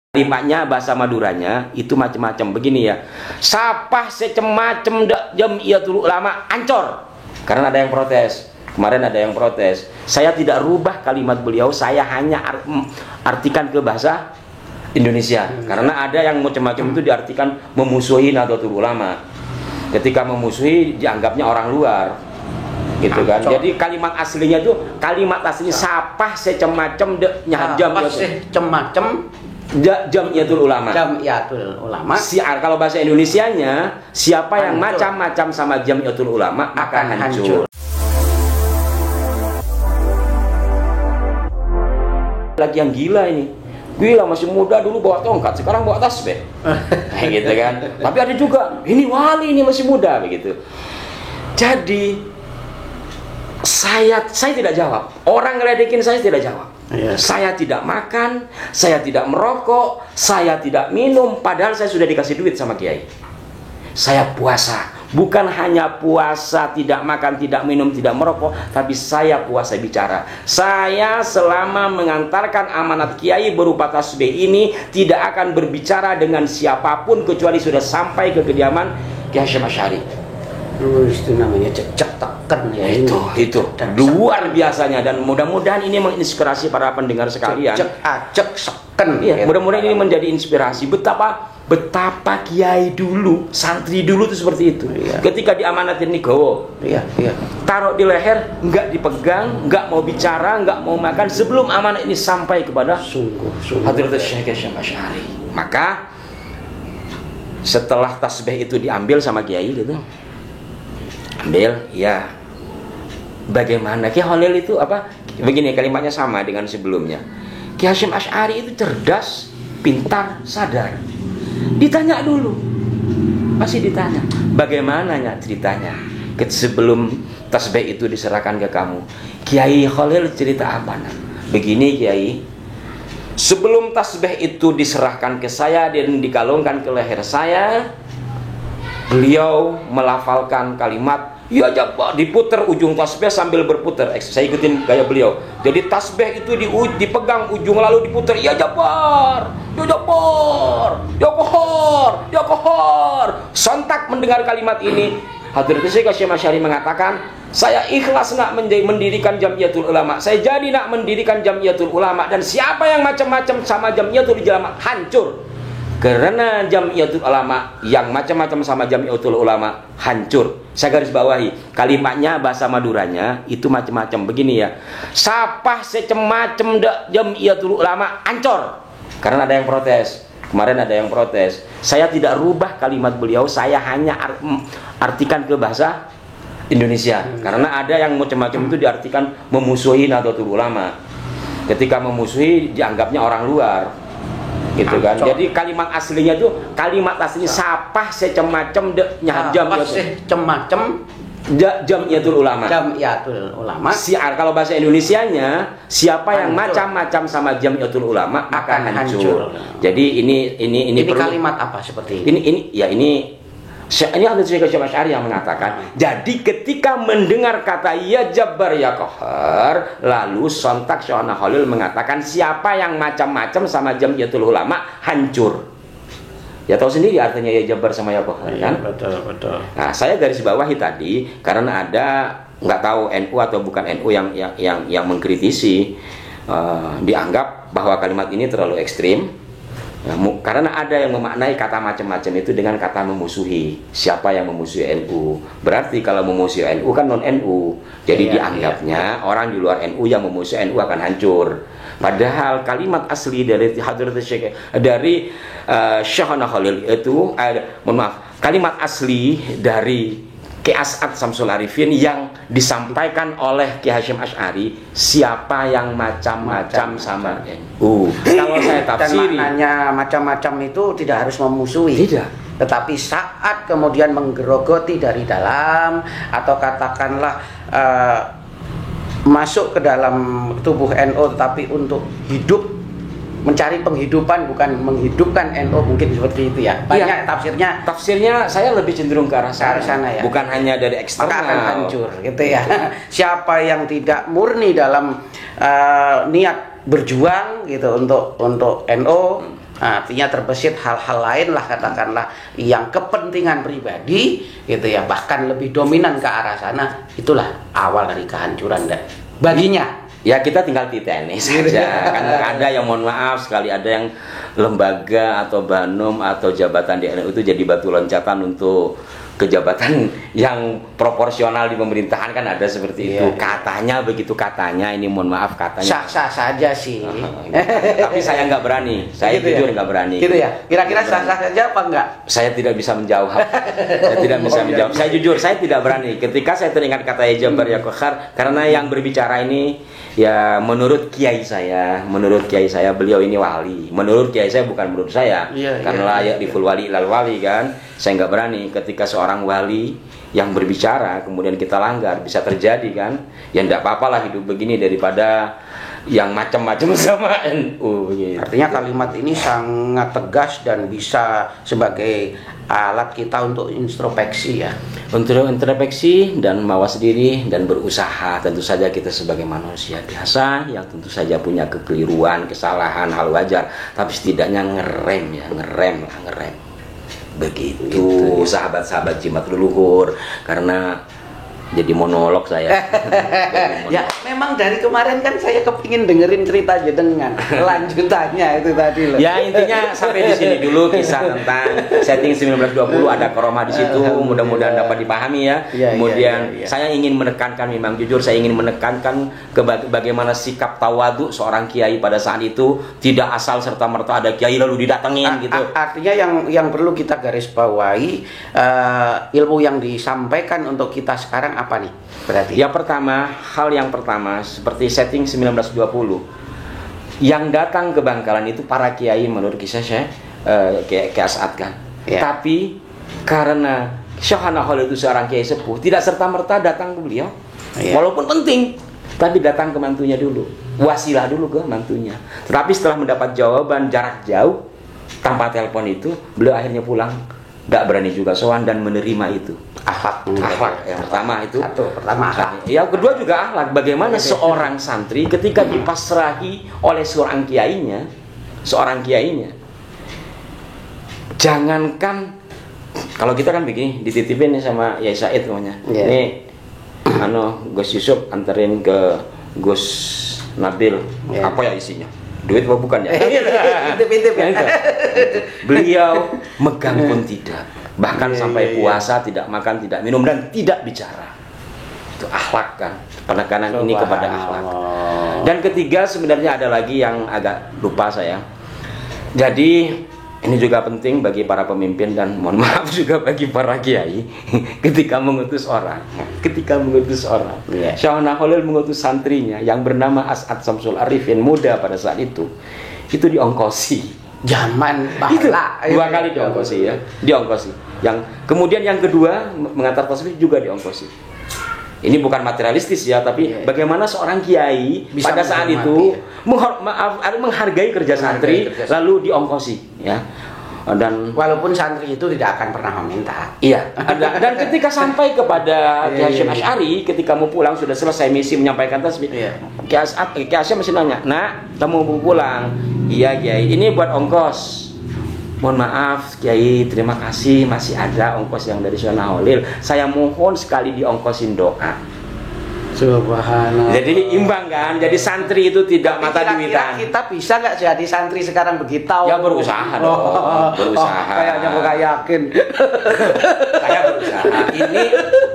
Kalimatnya bahasa Maduranya itu macam-macam begini ya. Sapah secemacem Jamiatul Ulama ancor. Karena ada yang protes. Kemarin ada yang protes. Saya tidak rubah kalimat beliau, saya hanya artikan ke bahasa Indonesia. Karena ada yang macam-macam itu diartikan memusuhi Nahdlatul Ulama. Ketika memusuhi dianggapnya orang luar. Gitu kan. Jadi kalimat aslinya itu sapah secemacem Jamiatul Ulama. Jamiatul Ulama. Kalau bahasa Indonesianya, siapa yang macam-macam sama Jamiatul Ulama akan hancur. Lagi yang gila ini. Gila, masih muda dulu bawa tongkat, sekarang bawa tasbih. Gitu kan. Tapi ada juga, ini wali, ini masih muda begitu. Jadi saya tidak jawab. Orang ngeledekin saya tidak jawab. Yes. Saya tidak makan, saya tidak merokok, saya tidak minum, padahal saya sudah dikasih duit sama kiai. Saya puasa, bukan hanya puasa tidak makan, tidak minum, tidak merokok, tapi saya puasa bicara. Saya selama mengantarkan amanat kiai berupa tasbih ini tidak akan berbicara dengan siapapun kecuali sudah sampai ke kediaman Kiai Hasyim Asy'ari. Itu namanya cecek teken ya. Itu luar biasanya, dan mudah-mudahan ini menginspirasi para pendengar sekalian. Cecek seken. Iya, mudah-mudahan ini menjadi inspirasi betapa kiai dulu, santri dulu itu seperti itu. Iya. Ketika diamanatin Nigowo, taruh di leher, nggak dipegang, nggak mau bicara, nggak mau makan sebelum amanat ini sampai kepada Hadratus Syekh Hasyim Asy'ari. Maka setelah tasbih itu diambil sama kiai gitu, ambil, ya. Bagaimana Ki Khalil itu apa? Begini kalimatnya sama dengan sebelumnya. Ki Hasyim Asy'ari itu cerdas, pintar, sadar. Ditanya dulu, masih ditanya. Bagaimana ya ceritanya? Sebelum tasbih itu diserahkan ke kamu, Kiai Khalil cerita apa? Begini Kiai, sebelum tasbih itu diserahkan ke saya dan dikalungkan ke leher saya, beliau melafalkan kalimat ya Jabbar, diputer ujung tasbih sambil berputar. Saya ikutin gaya beliau. Jadi tasbih itu dipegang ujung lalu diputar ya Jabbar, ya Jabbar, ya Qahar, ya Qahar. Sontak mendengar kalimat ini, Hadratus Syekh Hasyim Asy'ari mengatakan, saya ikhlas nak mendirikan Jamiatul Ulama. Saya jadi nak mendirikan Jamiatul Ulama, dan siapa yang macam-macam sama Jamiatul Ulama hancur. Karena Jamiatul Ulama yang macam-macam sama Jamiatul Ulama hancur. Saya garis bawahi, kalimatnya bahasa Maduranya itu macam-macam begini ya. Sapah secemacem Jamiatul Ulama ancor. Karena ada yang protes. Kemarin ada yang protes. Saya tidak rubah kalimat beliau, saya hanya artikan ke bahasa Indonesia. Karena ada yang macam-macam itu diartikan memusuhi Nahdlatul Ulama. Ketika memusuhi dianggapnya orang luar. Gitu kan. Jadi kalimat aslinya itu sapah secemacem Jamiatul Ulama. Jamiatul Ulama. Kalau bahasa Indonesianya, siapa yang macam-macam sama Jamiatul Ulama akan hancur. Jadi ini kalimat apa seperti ini? Ini Hadratus Syekh Hasyim Asy'ari yang mengatakan. Jadi ketika mendengar kata ya Jabbar ya Qahar, lalu sontak Syekh Khalil mengatakan siapa yang macam-macam sama Jamiatul Ulama hancur. Ya tahu sendiri artinya ya Jabbar sama ya Qahar kan? Betul. Nah, saya garis bawahi tadi karena ada nggak tahu NU atau bukan NU yang mengkritisi, dianggap bahwa kalimat ini terlalu ekstrim. Karena ada yang memaknai kata macam-macam itu dengan kata memusuhi. Siapa yang memusuhi NU? Berarti kalau memusuhi NU kan non NU. Jadi dianggapnya orang di luar NU yang memusuhi NU akan hancur. Padahal kalimat asli dari Hadratus Syekh dari Syekh Khalil itu kalimat asli dari Ki As'ad Syamsul Arifin yang disampaikan oleh Ki Hasyim Asy'ari, siapa yang macam-macam sama NU. Kalau saya tafsiri, dan maknanya macam-macam itu tidak harus memusuhi. Tidak. Tetapi saat kemudian menggerogoti dari dalam atau katakanlah masuk ke dalam tubuh NU tetapi untuk hidup, mencari penghidupan bukan menghidupkan NU, mungkin seperti itu ya. Banyak tafsirnya saya lebih cenderung ke arah sana ya. Bukan hanya dari eksternal. Maka akan hancur gitu ya. Siapa yang tidak murni dalam niat berjuang gitu untuk NU, Artinya terbesit hal-hal lain lah, katakanlah yang kepentingan pribadi gitu ya, bahkan lebih dominan ke arah sana. Itulah awal dari kehancuran baginya. Ya kita tinggal titenis saja. Kan ada yang mohon maaf sekali, ada yang lembaga atau banum atau jabatan di NU itu jadi batu loncatan untuk ke jabatan yang proporsional di pemerintahan, kan ada seperti itu. Katanya begitu, katanya, ini mohon maaf katanya. Sah-sah saja sih. Tapi saya nggak berani. Saya gitu jujur ya? nggak berani. Gitu ya. Kira-kira sah-sah saja apa enggak? Saya tidak bisa menjawab. Saya tidak bisa menjawab. Saya jujur, saya tidak berani. Ketika saya teringat kata ya Jabar ya Qahar, karena yang berbicara ini ya menurut kiai saya, beliau ini wali. Menurut kiai saya, bukan menurut saya. Karena layak diful wali ilal wali kan. Saya nggak berani ketika seorang wali yang berbicara kemudian kita langgar, bisa terjadi kan. Ya enggak apa-apalah hidup begini daripada yang macam-macam sama NU gitu. Artinya kalimat ini sangat tegas dan bisa sebagai alat kita untuk introspeksi ya. Untuk introspeksi dan mawas diri dan berusaha. Tentu saja kita sebagai manusia biasa yang tentu saja punya kekeliruan, kesalahan, hal wajar, tapi setidaknya ngerem. Begitu sahabat-sahabat jimat leluhur. Karena jadi monolog saya. Ya memang dari kemarin kan saya kepingin dengerin cerita jenengan lanjutannya itu tadi loh. Ya intinya sampai di sini dulu kisah tentang setting 1920, ada karomah di situ. Mudah-mudahan dapat dipahami ya. Kemudian saya ingin menekankan, memang jujur saya ingin menekankan ke bagaimana sikap tawadu seorang kiai pada saat itu. Tidak asal serta merta ada kiai lalu didatengin gitu. Artinya yang perlu kita garis bawahi, ilmu yang disampaikan untuk kita sekarang apa nih berarti? Hal yang pertama seperti setting 1920 yang datang ke Bangkalan itu para kiai menurut kisah saya Kiai As'ad kan. Tapi karena Syohana Khalil itu seorang kiai sepuh, tidak serta-merta datang ke beliau. Walaupun penting, tapi datang ke mantunya dulu, wasilah dulu ke mantunya. Tetapi setelah mendapat jawaban jarak jauh tanpa telepon itu, beliau akhirnya pulang. Gak berani juga sowan dan menerima itu. Akhlak yang pertama itu. Pertama akhlak. Yang kedua juga akhlak. Bagaimana seorang santri ketika dipasrahi oleh seorang kiainya, jangankan kalau kita kan begini, dititipin nih sama Yai Said namanya. Nih Gus Yusuf anterin ke Gus Nabil. Apa ya isinya? Duit apa bukan ya? Intip-intip ya. Beliau megang pun tidak. Bahkan sampai puasa tidak makan, tidak minum dan tidak bicara. Itu akhlak kan. Penekanan ini kepada akhlak. Dan ketiga sebenarnya ada lagi yang agak lupa saya. Jadi ini juga penting bagi para pemimpin dan mohon maaf juga bagi para kiai ketika mengutus orang. Syohana Khalil mengutus santrinya yang bernama As'ad Samsul Arifin, muda pada saat itu diongkosi. Zaman bahla itu 2 kali diongkosi ya. Yang kemudian yang kedua mengantar tasbih juga diongkosi. Ini bukan materialistis ya, tapi bagaimana seorang kiai bisa pada saat itu menghargai kerja santri lalu diongkosi ya. Dan walaupun santri itu tidak akan pernah meminta. Iya. Dan ketika sampai kepada Kiai Hasyim Asy'ari, ketika mau pulang sudah selesai misi menyampaikan tasbih. Kiai Hasyim masih nanya, "Nak, kamu mau pulang?" "Iya, Kiai. Ini buat ongkos." "Mohon maaf Kiai, terima kasih masih ada ongkos yang dari Syohana Khalil. Saya mohon sekali diongkosin doa." Subhanallah. Jadi imbang kan. Jadi santri itu tidak mata duitan. Kita bisa nggak jadi santri sekarang begitu? Ya berusaha dong. Berusaha. Kayaknya gak yakin. Saya berusaha.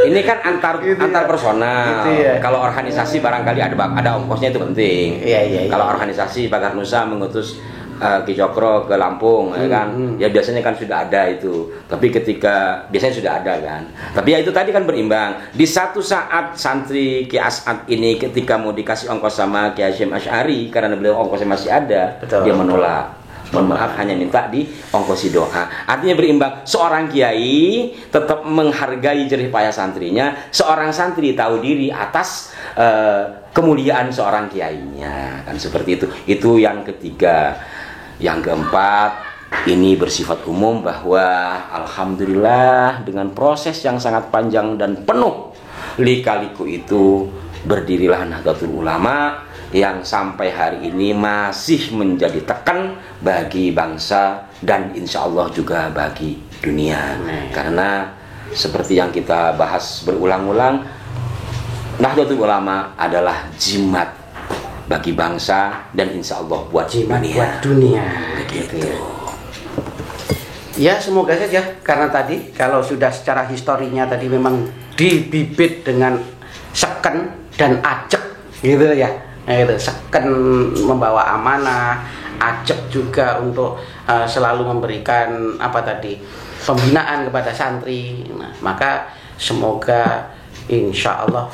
Ini kan antar personal. Gitu ya. Kalau organisasi barangkali ada ongkosnya itu penting. Iya. Kalau organisasi Pagar Nusa mengutus Ki Cokro ke Lampung ya kan, ya biasanya kan sudah ada itu. Tapi ketika biasanya sudah ada kan. Tapi ya itu tadi kan berimbang. Di satu saat santri Ki As'ad ini ketika mau dikasih ongkos sama Ki Hasyim Asy'ari karena beliau ongkosnya masih ada, dia menolak. Mohon maaf, hanya minta di ongkosi doa. Artinya berimbang. Seorang kiai tetap menghargai jerih payah santrinya. Seorang santri tahu diri atas kemuliaan seorang kiainya, kan seperti itu. Itu yang ketiga. Yang keempat, ini bersifat umum bahwa alhamdulillah dengan proses yang sangat panjang dan penuh lika-liku itu berdirilah Nahdlatul Ulama yang sampai hari ini masih menjadi tekan bagi bangsa dan insya Allah juga bagi dunia. Karena seperti yang kita bahas berulang-ulang, Nahdlatul Ulama adalah jimat bagi bangsa dan insya Allah buat jimat dunia. Buat dunia. Begitu. Ya semoga saja, karena tadi kalau sudah secara historinya tadi memang dibibit dengan seken dan ajek gitu ya. Gitu, seken membawa amanah, ajek juga untuk selalu memberikan apa tadi, pembinaan kepada santri. Nah, maka semoga insya Allah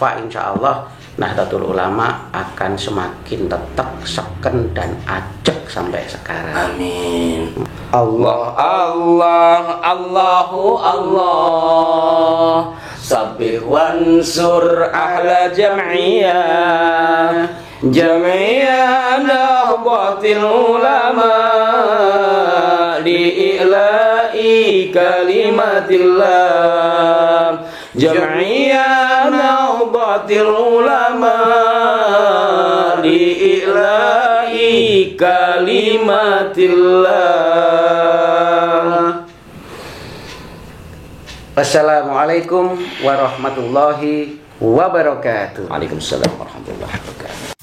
Nahdlatul Ulama akan semakin tetap seken dan ajek sampai sekarang. Amin. Allah Allah Allahu Allah sabbih wansur ahla jam'iyah Nahdlatul Ulama li'ila'i kalimatillah Jam'iyah Nahdlatul Ulama li'ila'i kalimatillah. Wassalamualaikum warahmatullahi wabarakatuh. Waalaikumsalam warahmatullahi wabarakatuh.